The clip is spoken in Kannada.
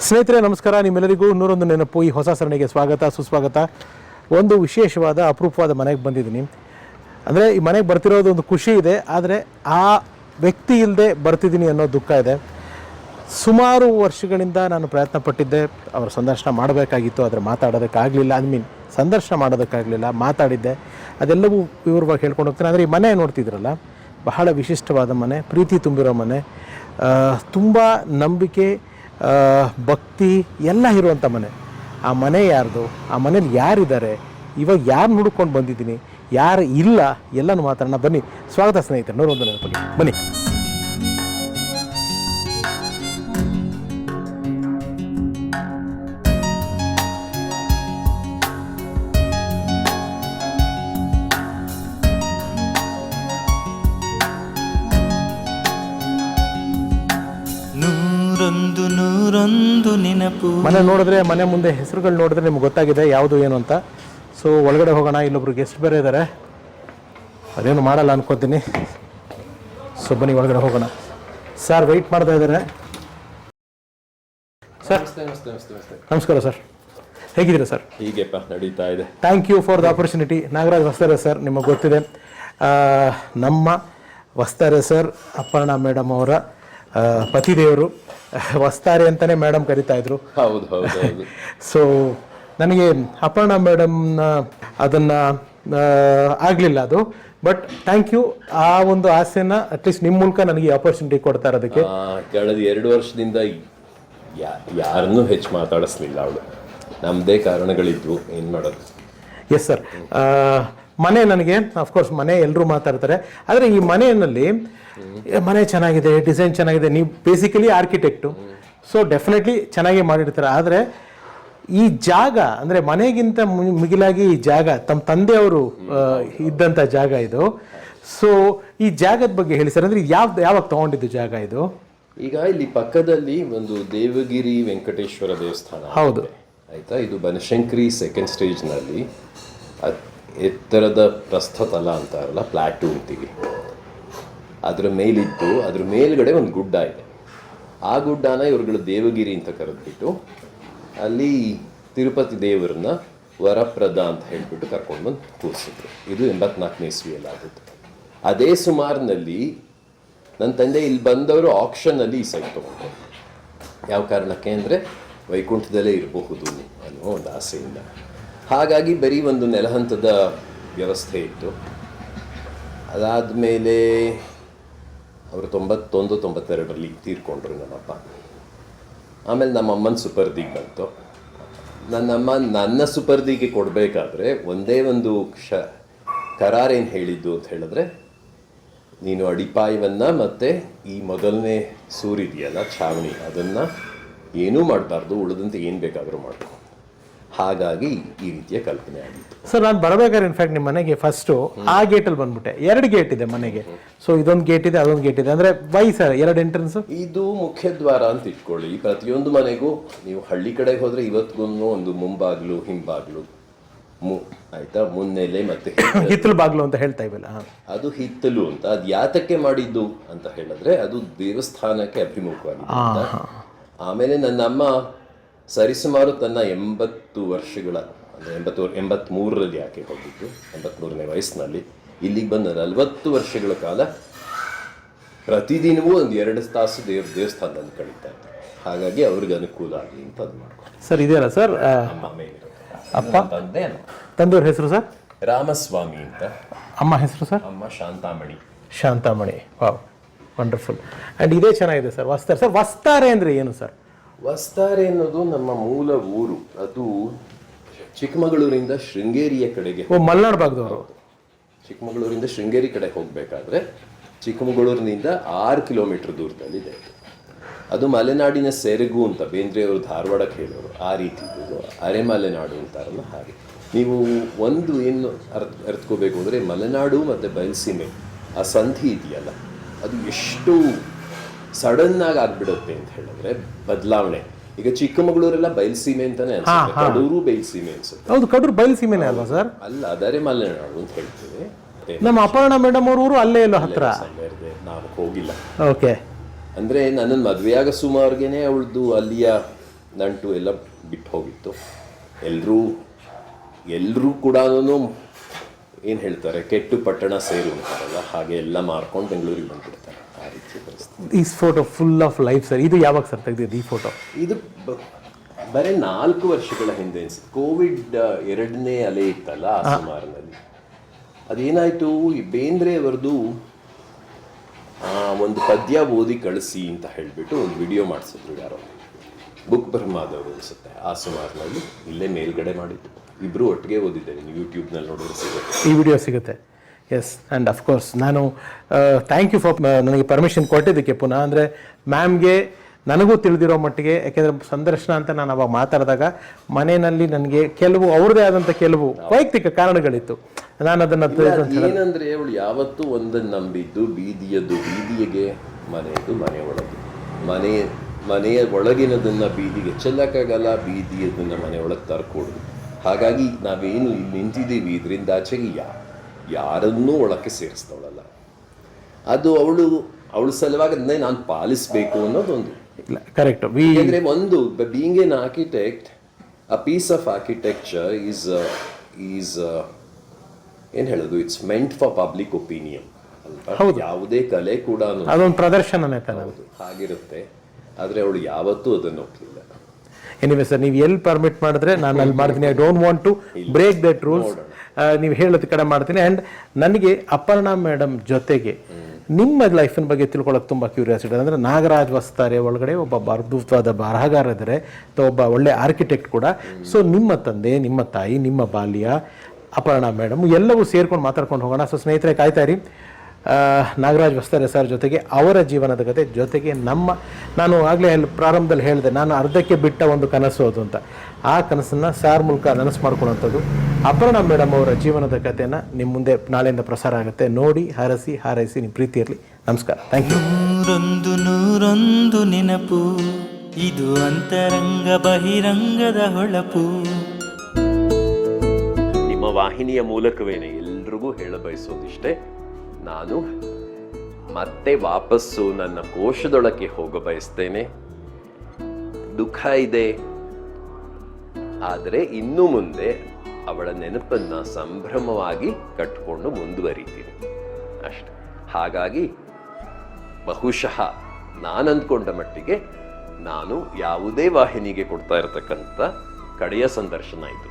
ಸ್ನೇಹಿತರೆ ನಮಸ್ಕಾರ, ನಿಮ್ಮೆಲ್ಲರಿಗೂ 101 ನೆನಪು ಈ ಹೊಸ ಸರಣಿಗೆ ಸ್ವಾಗತ ಸುಸ್ವಾಗತ. ಒಂದು ವಿಶೇಷವಾದ ಅಪರೂಪವಾದ ಮನೆಗೆ ಬಂದಿದ್ದೀನಿ. ಅಂದರೆ ಈ ಮನೆಗೆ ಬರ್ತಿರೋದು ಒಂದು ಖುಷಿ ಇದೆ, ಆದರೆ ಆ ವ್ಯಕ್ತಿ ಇಲ್ಲದೆ ಬರ್ತಿದ್ದೀನಿ ಅನ್ನೋ ದುಃಖ ಇದೆ. ಸುಮಾರು ವರ್ಷಗಳಿಂದ ನಾನು ಪ್ರಯತ್ನ ಪಟ್ಟಿದ್ದೆ, ಅವರ ಸಂದರ್ಶನ ಮಾಡಬೇಕಾಗಿತ್ತು, ಆದರೆ ಮಾತಾಡೋದಕ್ಕಾಗಲಿಲ್ಲ. ಸಂದರ್ಶನ ಮಾಡೋದಕ್ಕಾಗಲಿಲ್ಲ, ಮಾತಾಡಿದ್ದೆ. ಅದೆಲ್ಲವೂ ವಿವರವಾಗಿ ಹೇಳ್ಕೊಂಡು ಹೋಗ್ತೀನಿ. ಅಂದರೆ ಈ ಮನೆ ನೋಡ್ತಿದ್ರಲ್ಲ, ಬಹಳ ವಿಶಿಷ್ಟವಾದ ಮನೆ, ಪ್ರೀತಿ ತುಂಬಿರೋ ಮನೆ, ತುಂಬ ನಂಬಿಕೆ ಭಕ್ತಿ ಎಲ್ಲ ಇರುವಂಥ ಮನೆ. ಆ ಮನೆ ಯಾರ್ದು, ಆ ಮನೇಲಿ ಯಾರಿದ್ದಾರೆ, ಇವಾಗ ಯಾರು ನೋಡ್ಕೊಂಡು ಬಂದಿದ್ದೀನಿ, ಯಾರು ಇಲ್ಲ, ಎಲ್ಲನೂ ಮಾತಾಡೋಣ ಬನ್ನಿ. ಸ್ವಾಗತ ಸ್ನೇಹಿತರೆ, 101 ನೆನಪಿಗೆ ಬನ್ನಿ. ಮನೆ ನೋಡಿದ್ರೆ, ಮನೆ ಮುಂದೆ ಹೆಸರುಗಳು ನೋಡಿದ್ರೆ ನಿಮ್ಗೆ ಗೊತ್ತಾಗಿದೆ ಯಾವುದು ಏನು ಅಂತ. ಸೊ ಒಳಗಡೆ ಹೋಗೋಣ. ಇಲ್ಲೊಬ್ರು ಗೆಸ್ಟ್ ಬೇರೆ ಇದ್ದಾರೆ, ಅದೇನು ಮಾಡಲ್ಲ ಅನ್ಕೋತೀನಿ. ಸೊ ಬನ್ನಿ ಒಳಗಡೆ ಹೋಗೋಣ. ಸರ್ ವೆಯ್ಟ್ ಮಾಡ್ತಾ ಇದ್ದಾರೆ. ಸರ್ ನಮಸ್ಕಾರ ಸರ್, ಹೇಗಿದ್ದೀರಾ ಸರ್? ಹೀಗೆಪ್ಪ ನಡೀತಾ ಇದೆ. Thank you for the opportunity. Nagaraj ವಸ್ತಾರೆ ಸರ್, ನಿಮಗೆ ಗೊತ್ತಿದೆ, ನಮ್ಮ ವಸ್ತಾರೆ ಸರ್ ಅಪರ್ಣಾ ಮೇಡಮ್ ಅವರ ಪತಿದೇವರು. ವಸ್ತಾರೆ ಅಂತಲೇ ಮೇಡಮ್ ಕರಿತಾ ಇದ್ರು. ಹೌದು ಹೌದು ಹೌದು. ಸೊ ನನಗೆ ಅಪರ್ಣಾ ಮೇಡಮ್ನ ಅದನ್ನು ಆಗಲಿಲ್ಲ ಅದು, ಬಟ್ ಥ್ಯಾಂಕ್ ಯು. ಆ ಒಂದು ಆಸೆನ ಅಟ್ಲೀಸ್ಟ್ ನಿಮ್ಮ ಮೂಲಕ ನನಗೆ ಆಪರ್ಚುನಿಟಿ ಕೊಡ್ತಾ ಇರೋದಕ್ಕೆ. ಕಳೆದ 2 ವರ್ಷದಿಂದ ಯಾರನ್ನೂ ಹೆಚ್ಚು ಮಾತಾಡಿಸ್ಲಿಲ್ಲ ಅವಳು. ನಮ್ಮದೇ ಕಾರಣಗಳಿದ್ವು, ಏನು ಮಾಡೋದು. Yes sir. ಮನೆ ನನಗೆ ಅಫ್ಕೋರ್ಸ್ ಮನೆ ಎಲ್ಲರೂ ಮಾತಾಡ್ತಾರೆ, ಆದರೆ ಈ ಮನೆಯಲ್ಲಿ ಮನೆ ಚೆನ್ನಾಗಿದೆ, ಡಿಸೈನ್ ಚೆನ್ನಾಗಿದೆ. ನೀವು ಬೇಸಿಕಲಿ ಆರ್ಕಿಟೆಕ್ಟು, ಸೊ ಡೆಫಿನೆಟ್ಲಿ ಚೆನ್ನಾಗೇ ಮಾಡಿರ್ತಾರೆ. ಆದರೆ ಈ ಜಾಗ ಅಂದರೆ ಮನೆಗಿಂತ ಮಿಗಿಲಾಗಿ ಈ ಜಾಗ ತಮ್ಮ ತಂದೆಯವರು ಇದ್ದಂಥ ಜಾಗ ಇದು. ಸೊ ಈ ಜಾಗದ ಬಗ್ಗೆ ಹೇಳಿ ಸರ್. ಅಂದರೆ ಯಾವಾಗ ತೊಗೊಂಡಿದ್ದು ಜಾಗ ಇದು? ಈಗ ಇಲ್ಲಿ ಪಕ್ಕದಲ್ಲಿ ಒಂದು ದೇವಗಿರಿ ವೆಂಕಟೇಶ್ವರ ದೇವಸ್ಥಾನ. ಹೌದು ಆಯಿತಾ. ಇದು ಬನಶಂಕರಿ 2nd ಸ್ಟೇಜ್ನಲ್ಲಿ ಎತ್ತರದ ಪ್ರಸ್ಥತಲ ಅಂತಾರಲ್ಲ, ಪ್ಲಾಟೂ ಅಂತೀವಿ, ಅದರ ಮೇಲಿದ್ದು, ಅದ್ರ ಮೇಲ್ಗಡೆ ಒಂದು ಗುಡ್ಡ ಇದೆ. ಆ ಗುಡ್ಡನ ಇವ್ರುಗಳು ದೇವಗಿರಿ ಅಂತ ಕರೆದ್ಬಿಟ್ಟು ಅಲ್ಲಿ ತಿರುಪತಿ ದೇವರನ್ನ ವರಪ್ರದ ಅಂತ ಹೇಳ್ಬಿಟ್ಟು ಕರ್ಕೊಂಡು ಬಂದು ಕೂರಿಸಿದ್ರು. ಇದು 84ನೇ ಇಸ್ವಿಯಲ್ಲಿ ಆಗುತ್ತೆ. ಅದೇ ಸುಮಾರಿನಲ್ಲಿ ನನ್ನ ತಂದೆ ಇಲ್ಲಿ ಬಂದವರು ಆಕ್ಷನ್ನಲ್ಲಿ ಈ ಸೈಟ್ ತೊಗೊಂಡ್ರು. ಯಾವ ಕಾರಣಕ್ಕೆ ಅಂದರೆ ವೈಕುಂಠದಲ್ಲೇ ಇರಬಹುದು ಅನ್ನೋ ಒಂದು ಆಸೆಯಿಂದ. ಹಾಗಾಗಿ ಬರೀ ಒಂದು ನೆಲಹಂತದ ವ್ಯವಸ್ಥೆ ಇತ್ತು. ಅದಾದಮೇಲೆ ಅವರು 91-92ರಲ್ಲಿ ತೀರ್ಕೊಂಡ್ರು ನಮ್ಮಪ್ಪ. ಆಮೇಲೆ ನಮ್ಮಮ್ಮನ ಸುಪರ್ದಿಗೆ ಬಂತು. ನನ್ನಮ್ಮ ನನ್ನ ಸುಪರ್ದಿಗೆ ಕೊಡಬೇಕಾದ್ರೆ ಒಂದೇ ಒಂದು ಕರಾರೇನು ಹೇಳಿದ್ದು ಅಂತ ಹೇಳಿದ್ರೆ, ನೀನು ಅಡಿಪಾಯವನ್ನು ಮತ್ತು ಈ ಮೊದಲನೇ ಸೂರಿದೆಯಲ್ಲ ಛಾವಣಿ, ಅದನ್ನು ಏನೂ ಮಾಡಬಾರ್ದು, ಉಳಿದಂತೆ ಏನು ಬೇಕಾದರೂ ಮಾಡ್ಕೊ. ಹಾಗಾಗಿ ಈ ರೀತಿಯ ಕಲ್ಪನೆ ಆಗಿತ್ತು. ಸರ್ ನಾನು ಬರಬೇಕಾದ್ರೆ ಇನ್ಫ್ಯಾಕ್ಟ್ ನಿಮ್ಮ ಮನೆಗೆ ಫಸ್ಟು ಆ ಗೇಟಲ್ಲಿ ಬಂದ್ಬಿಟ್ಟೆ. 2 ಗೇಟ್ ಇದೆ ಮನೆಗೆ. ಸೊ ಇದೊಂದು ಗೇಟ್ ಇದೆ, ಅದೊಂದು ಗೇಟ್ ಇದೆ. ಅಂದರೆ ವೈ ಸರ್ 2 ಎಂಟ್ರೆನ್ಸ್? ಇದು ಮುಖ್ಯ ದ್ವಾರ ಅಂತ ಇಟ್ಕೊಳ್ಳಿ. ಪ್ರತಿಯೊಂದು ಮನೆಗೂ ನೀವು ಹಳ್ಳಿ ಕಡೆಗೆ ಹೋದರೆ ಇವತ್ತಿಗೂ ಒಂದು ಮುಂಬಾಗ್ಲು, ಹಿಂಬಾಗ್ಲು, ಆಯ್ತಾ, ಮುನ್ನೆಲೆ ಮತ್ತೆ ಹಿತ್ತಲು ಬಾಗ್ಲು ಅಂತ ಹೇಳ್ತಾ ಇವಲ್ಲ, ಅದು ಹಿತ್ತಲು ಅಂತ. ಅದು ಯಾತಕ್ಕೆ ಮಾಡಿದ್ದು ಅಂತ ಹೇಳಿದ್ರೆ ಅದು ದೇವಸ್ಥಾನಕ್ಕೆ ಅಭಿಮುಖವಾಗಿದೆ. ಆಮೇಲೆ ನನ್ನಮ್ಮ ಸರಿಸುಮಾರು ತನ್ನ 80 ವರ್ಷಗಳ ಅಂದರೆ 83ರಲ್ಲಿ ಯಾಕೆ ಹೋಗಿದ್ದು, 83ನೇ ವಯಸ್ಸಿನಲ್ಲಿ ಇಲ್ಲಿಗೆ ಬಂದ 40 ವರ್ಷಗಳ ಕಾಲ ಪ್ರತಿದಿನವೂ ಒಂದು 2 ತಾಸು ದೇವಸ್ಥಾನದಲ್ಲಿ ಕಳೀತಾ ಇತ್ತು. ಹಾಗಾಗಿ ಅವ್ರಿಗೆ ಅನುಕೂಲ ಆಗಲಿ ಅಂತ ಅದು ಮಾಡ್ಕೊಂಡು. ಸರ್ ಇದೆಯಲ್ಲ ಸರ್ ಅಪ್ಪ ತಂದೆಯವ್ರ ಹೆಸರು ಸರ್? ರಾಮಸ್ವಾಮಿ ಅಂತ. ಅಮ್ಮ ಹೆಸರು ಸರ್? ಅಮ್ಮ Shantamani. Shantamani. Wow, wonderful. And ಇದೇ ಚೆನ್ನಾಗಿದೆ ಸರ್ ವಸ್ತಾರೆ. ಸರ್ ವಸ್ತಾರೆ ಅಂದರೆ ಏನು ಸರ್? ವಸ್ತಾರೆ ಅನ್ನೋದು ನಮ್ಮ ಮೂಲ ಊರು. ಅದು ಚಿಕ್ಕಮಗಳೂರಿಂದ ಶೃಂಗೇರಿಯ ಕಡೆಗೆ. ಮಲೆನಾಡು ಭಾಗದವರು. ಚಿಕ್ಕಮಗಳೂರಿಂದ ಶೃಂಗೇರಿ ಕಡೆ ಹೋಗಬೇಕಾದ್ರೆ ಚಿಕ್ಕಮಗಳೂರಿನಿಂದ 6 ಕಿಲೋಮೀಟರ್ ದೂರದಲ್ಲಿದೆ. ಅದು ಮಲೆನಾಡಿನ ಸೆರಗು ಅಂತ ಬೇಂದ್ರೆಯವರು ಧಾರವಾಡಕ್ಕೆ ಹೇಳೋರು. ಆ ರೀತಿ ಇದು ಅರೆಮಲೆನಾಡು ಅಂತಾರಲ್ಲ ಹಾಗೆ. ನೀವು ಒಂದು ಏನು ಅರ್ಥಕೋಬೇಕು ಅಂದರೆ ಮಲೆನಾಡು ಮತ್ತು ಬಯಲುಸೀಮೆ ಆ ಸಂಧಿ ಇದೆಯಲ್ಲ, ಅದು ಎಷ್ಟು ಸಡನ್ನಾಗಿ ಆಗ್ಬಿಡುತ್ತೆ ಅಂತ ಹೇಳಿದ್ರೆ ಬದಲಾವಣೆ. ಈಗ ಚಿಕ್ಕಮಗಳೂರೆಲ್ಲ ಬಯಲುಸೀಮೆ ಅಂತಾನೆ ಅನ್ಸುತ್ತೆ, ಕಡೂರು ಬಯಲುಸೀಮೆ ಅನ್ಸುತ್ತೆ. ಹೌದು, ಕಡೂರು ಬಯಲುಸೀಮೆನೇ ಅಲ್ವಾ ಸರ್? ಅಲ್ಲ, ಅದರೆ ಮಲೆನಾಡು ಅಂತ ಹೇಳ್ತೇವೆ. ಮತ್ತೆ ನಮ್ಮ ಅಪರ್ಣಾ ಮೇಡಮ್ ಅವ್ರ ಊರು ಅಲ್ಲೇ ಎಲ್ಲೋ ಹತ್ರ. ನಾನು ಹೋಗಿಲ್ಲ. ಓಕೆ. ಅಂದರೆ ನನ್ನನ್ನು ಮದುವೆಯಾಗ ಸುಮಾರ್ಗೇನೆ ಅವಳದು ಅಲ್ಲಿಯ ನಂಟು ಎಲ್ಲ ಬಿಟ್ಟು ಹೋಗಿತ್ತು. ಎಲ್ಲರೂ ಕೂಡ ಏನು ಹೇಳ್ತಾರೆ, ಕೆಟ್ಟು ಪಟ್ಟಣ ಸೇರು ಅಂತಾರಲ್ಲ, ಹಾಗೆ ಎಲ್ಲ ಮಾರ್ಕೊಂಡು ಬೆಂಗಳೂರಿಗೆ ಬಂದ್ಬಿಡ್ತಾರೆ. ಆ ರೀತಿ ಪರಿಸ್ಥಿತಿ. ಈ photo full of life sir. ಇದು ಯಾವಾಗ ಸರ್ ತೆಗೆದಿದ್ದು ಈ ಫೋಟೋ? ಇದು ಬರೀ 4 ವರ್ಷಗಳ ಹಿಂದೆ ಅನ್ಸುತ್ತೆ. ಕೋವಿಡ್ 2ನೇ ಅಲೆ ಇತ್ತಲ್ಲ ಆ ಸುಮಾರಿನಲ್ಲಿ. ಅದೇನಾಯಿತು, ಈ ಬೇಂದ್ರೆ ಅವರದು ಒಂದು ಪದ್ಯ ಓದಿ ಕಳಿಸಿ ಅಂತ ಹೇಳಿಬಿಟ್ಟು ಒಂದು ವಿಡಿಯೋ ಮಾಡಿಸಿದ್ರು ಯಾರೋ, ಬುಕ್ ಬರ್ಮಾದವರು ಅನಿಸುತ್ತೆ. ಆ ಸುಮಾರಿನಲ್ಲಿ ಇಲ್ಲೇ ಮೇಲ್ಗಡೆ ಮಾಡಿದ್ದು. ಇಬ್ಬರು ಒಟ್ಟಿಗೆ ಓದಿದ್ದೇವೆ. ನೀವು ಯೂಟ್ಯೂಬ್ನಲ್ಲಿ ನೋಡಿದ್ರೆ ಸಿಗುತ್ತೆ, ಈ ವಿಡಿಯೋ ಸಿಗುತ್ತೆ. ಎಸ್, ಆ್ಯಂಡ್ ಅಫ್ಕೋರ್ಸ್ ನಾನು ಥ್ಯಾಂಕ್ ಯು ಫಾರ್ ನನಗೆ ಪರ್ಮಿಷನ್ ಕೊಟ್ಟಿದ್ದಕ್ಕೆ ಪುನಃ. ಅಂದರೆ ಮ್ಯಾಮ್ಗೆ ನನಗೂ ತಿಳಿದಿರೋ ಮಟ್ಟಿಗೆ, ಯಾಕೆಂದರೆ ಸಂದರ್ಶನ ಅಂತ ನಾನು ಅವಾಗ ಮಾತಾಡಿದಾಗ ಮನೆಯಲ್ಲಿ ನನಗೆ ಕೆಲವು ಅವ್ರದ್ದೇ ಆದಂಥ ಕೆಲವು ವೈಯಕ್ತಿಕ ಕಾರಣಗಳಿತ್ತು. ನಾನು ಅದನ್ನು ಏನಂದರೆ ಅವಳು ಯಾವತ್ತೂ ಒಂದನ್ನು ನಂಬಿದ್ದು, ಬೀದಿಗೆ ಮನೆಯದು ಮನೆ ಒಳಗೆ, ಮನೆಯ ಒಳಗಿನದನ್ನು ಬೀದಿಗೆ ಚೆಲ್ಲಕ್ಕಾಗಲ್ಲ, ಬೀದಿಯದನ್ನು ಮನೆ ಒಳಗೆ ತರ್ಕೊಡು. ಹಾಗಾಗಿ ನಾವೇನು ಇಲ್ಲಿ ನಿಂತಿದ್ದೀವಿ ಇದರಿಂದ ಆಚೆಗೆ ಯಾರನ್ನೂ ಒಳಕ್ಕೆ ಸೇರಿಸ್ತವಳಲ್ಲ. ಅದು ಅವಳ ಸಲುವಾಗಿ ನಾನು ಪಾಲಿಸಬೇಕು ಅನ್ನೋದೊಂದು ಕರೆಕ್ಟ್. ಅಂದರೆ ಒಂದು being an architect, a piece of architecture is ಏನು ಹೇಳೋದು, it's meant for public opinion. ಯಾವುದೇ ಕಲೆ ಕೂಡ ಅದೊಂದು ಪ್ರದರ್ಶನನೇ ಹಾಗಿರುತ್ತೆ. ಆದರೆ ಅವಳು ಯಾವತ್ತೂ ಅದನ್ನು ಒಪ್ಪಲಿಲ್ಲ. ಎನಿವೆ ಸರ್, ನೀವು ಎಲ್ಲಿ ಪರ್ಮಿಟ್ ಮಾಡಿದ್ರೆ ನಾನು ಅಲ್ಲಿ ಮಾಡ್ತೀನಿ. I don't want to break that rules. ನೀವು ಹೇಳೋದು ಕಡೆ ಮಾಡ್ತೀನಿ. ಆ್ಯಂಡ್ ನನಗೆ ಅಪರ್ಣಾ ಮೇಡಮ್ ಜೊತೆಗೆ ನಿಮ್ಮ ಲೈಫಿನ ಬಗ್ಗೆ ತಿಳ್ಕೊಳ್ಳೋಕೆ ತುಂಬ ಕ್ಯೂರಿಯಾಸಿಟಿ. ಅಂದರೆ ನಾಗರಾಜ್ ವಸ್ತಾರೆ ಒಳಗಡೆ ಒಬ್ಬ ಅದ್ಭುತವಾದ ಬರಹಗಾರ ಇದ್ದಾರೆ, ಒಬ್ಬ ಒಳ್ಳೆ ಆರ್ಕಿಟೆಕ್ಟ್ ಕೂಡ. ಸೊ ನಿಮ್ಮ ತಂದೆ, ನಿಮ್ಮ ತಾಯಿ, ನಿಮ್ಮ ಬಾಲ್ಯ, ಅಪರ್ಣಾ ಮೇಡಮ್ ಎಲ್ಲವೂ ಸೇರ್ಕೊಂಡು ಮಾತಾಡ್ಕೊಂಡು ಹೋಗೋಣ. ಸೊ ಸ್ನೇಹಿತರೆ, ಕಾಯ್ತಾ ಇರಿ. ನಾಗರಾಜ್ ವಸ್ತಾರೆ ಸರ್ ಜೊತೆಗೆ ಅವರ ಜೀವನದ ಕತೆ, ಜೊತೆಗೆ ನಾನು ಆಗಲೇ ಪ್ರಾರಂಭದಲ್ಲಿ ಹೇಳಿದೆ, ನಾನು ಅರ್ಧಕ್ಕೆ ಬಿಟ್ಟ ಒಂದು ಕನಸು ಅದು ಅಂತ. ಆ ಕನಸನ್ನು ಸಾರ್ ಮೂಲಕ ನನಸು ಮಾಡ್ಕೊಳ್ಳೋಂಥದ್ದು ಅಪರ್ಣಾ ಮೇಡಮ್ ಅವರ ಜೀವನದ ಕಥೆಯನ್ನು ನಿಮ್ಮ ಮುಂದೆ ನಾಳೆಯಿಂದ ಪ್ರಸಾರ ಆಗುತ್ತೆ. ನೋಡಿ, ಹಾರೈಸಿ ನಿಮ್ಮ ಪ್ರೀತಿ ಇರಲಿ. ನಮಸ್ಕಾರ. Thank you. ನೂರೊಂದು ನೆನಪು, ಇದು ಅಂತರಂಗ ಬಹಿರಂಗದ ಹೊಳಪು. ನಿಮ್ಮ ವಾಹಿನಿಯ ಮೂಲಕವೇನೆ ಎಲ್ರಿಗೂ ಹೇಳ ಬಯಸೋದಿಷ್ಟೇ, ನಾನು ಮತ್ತೆ ವಾಪಸ್ಸು ನನ್ನ ಕೋಶದೊಳಕ್ಕೆ ಹೋಗ ಬಯಸ್ತೇನೆ. ದುಃಖ ಇದೆ, ಆದರೆ ಇನ್ನು ಮುಂದೆ ಅವಳ ನೆನಪನ್ನು ಸಂಭ್ರಮವಾಗಿ ಕಟ್ಟಿಕೊಂಡು ಮುಂದುವರಿತೀನಿ ಅಷ್ಟೆ. ಹಾಗಾಗಿ ಬಹುಶಃ ನಾನು ಅಂದ್ಕೊಂಡ ಮಟ್ಟಿಗೆ ನಾನು ಯಾವುದೇ ವಾಹಿನಿಗೆ ಕೊಡ್ತಾ ಇರತಕ್ಕಂಥ ಕಡೆಯ ಸಂದರ್ಶನ ಇದು.